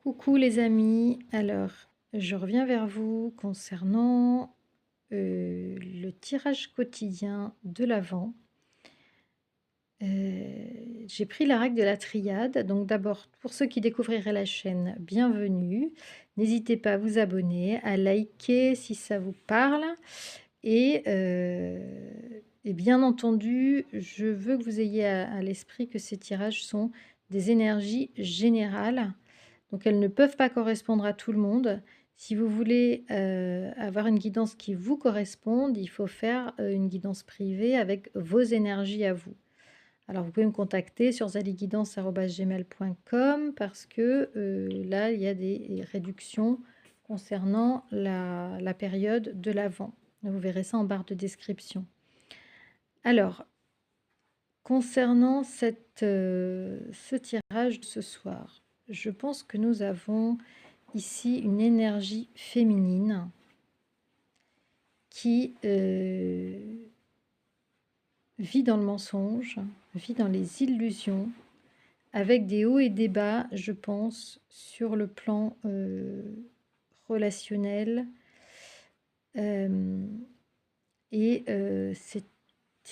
Coucou les amis, alors je reviens vers vous concernant le tirage quotidien de l'Avent. J'ai pris la règle de la triade, donc d'abord pour ceux qui découvriraient la chaîne, bienvenue. N'hésitez pas à vous abonner, à liker si ça vous parle et bien entendu, je veux que vous ayez à l'esprit que ces tirages sont des énergies générales. Donc elles ne peuvent pas correspondre à tout le monde. Si vous voulez, avoir une guidance qui vous corresponde, il faut faire, une guidance privée avec vos énergies à vous. Alors vous pouvez me contacter sur zaliguidance@gmail.com parce que, là, il y a des réductions concernant la période de l'Avent. Vous verrez ça en barre de description. Alors, concernant ce tirage de ce soir, je pense que nous avons ici une énergie féminine qui vit dans le mensonge, vit dans les illusions, avec des hauts et des bas, je pense, sur le plan relationnel. C'est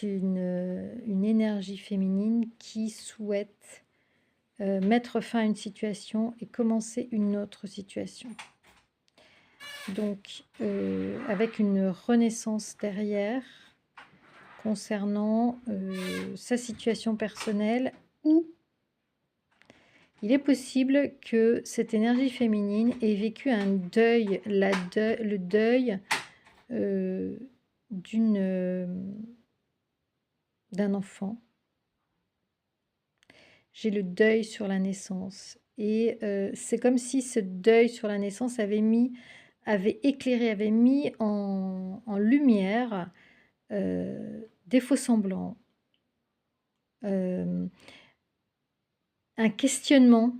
une énergie féminine qui souhaite mettre fin à une situation et commencer une autre situation. Donc, avec une renaissance derrière concernant sa situation personnelle, ou il est possible que cette énergie féminine ait vécu un deuil, le deuil d'un enfant. J'ai le deuil sur la naissance. Et c'est comme si ce deuil sur la naissance avait éclairé, avait mis en lumière des faux-semblants, un questionnement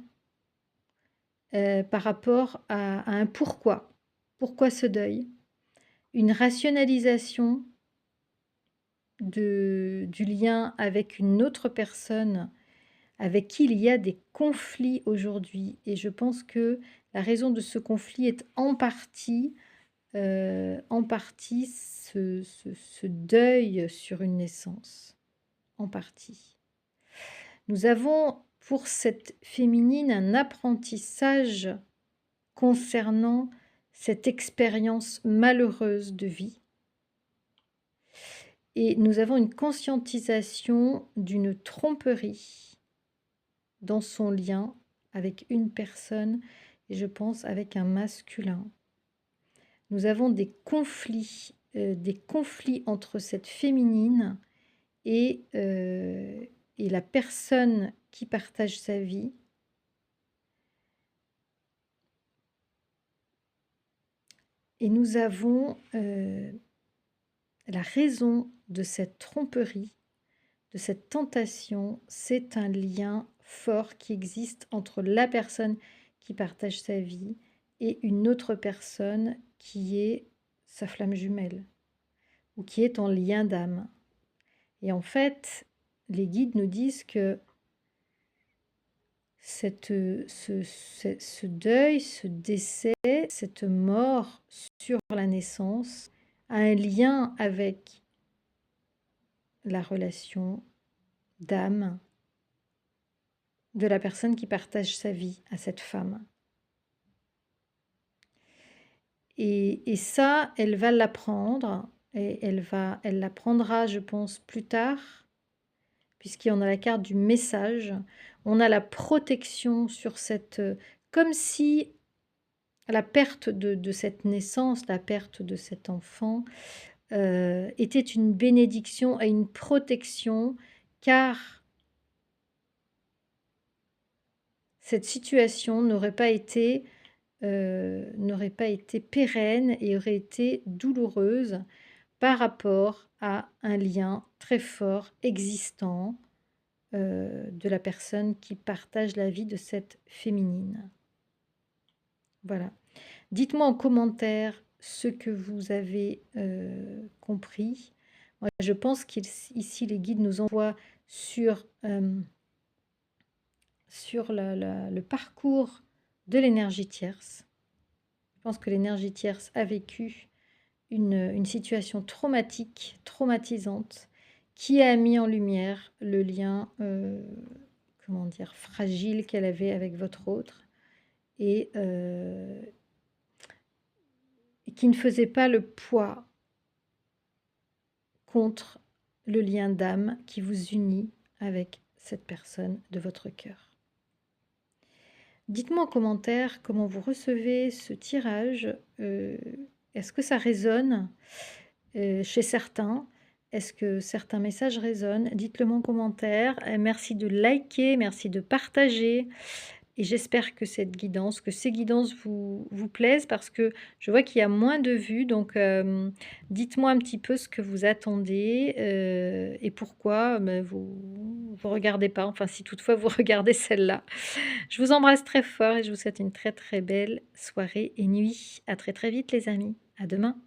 par rapport à un pourquoi. Pourquoi ce deuil? Une rationalisation du lien avec une autre personne avec qui il y a des conflits aujourd'hui. Et je pense que la raison de ce conflit est en partie ce deuil sur une naissance. En partie. Nous avons pour cette féminine un apprentissage concernant cette expérience malheureuse de vie. Et nous avons une conscientisation d'une tromperie dans son lien avec une personne, et je pense avec un masculin. Nous avons des conflits entre cette féminine et la personne qui partage sa vie. Et nous avons la raison de cette tromperie, de cette tentation, c'est un lien fort qui existe entre la personne qui partage sa vie et une autre personne qui est sa flamme jumelle ou qui est en lien d'âme. Et en fait, les guides nous disent que ce deuil, ce décès, cette mort sur la naissance a un lien avec la relation d'âme de la personne qui partage sa vie à cette femme. Et ça, elle va l'apprendre, et elle l'apprendra, je pense, plus tard, puisqu'il y en a la carte du message. On a la protection sur cette... comme si la perte de cette naissance, la perte de cet enfant, était une bénédiction et une protection, car cette situation n'aurait pas été pérenne et aurait été douloureuse par rapport à un lien très fort existant de la personne qui partage la vie de cette féminine. Voilà. Dites-moi en commentaire ce que vous avez compris. Moi, je pense qu'ici, les guides nous envoient sur le parcours de l'énergie tierce. Je pense que l'énergie tierce a vécu une situation traumatique, traumatisante, qui a mis en lumière le lien, comment dire? Fragile qu'elle avait avec votre autre et et qui ne faisait pas le poids contre le lien d'âme qui vous unit avec cette personne de votre cœur. Dites-moi en commentaire comment vous recevez ce tirage. Est-ce que ça résonne chez certains? Est-ce que certains messages résonnent? Dites-le moi en commentaire. Merci de liker, merci de partager. Et j'espère que cette guidance, que ces guidances vous plaisent parce que je vois qu'il y a moins de vues. Donc, dites-moi un petit peu ce que vous attendez et pourquoi vous regardez pas. Enfin, si toutefois vous regardez celle-là. Je vous embrasse très fort et je vous souhaite une très très belle soirée et nuit. À très très vite les amis. À demain.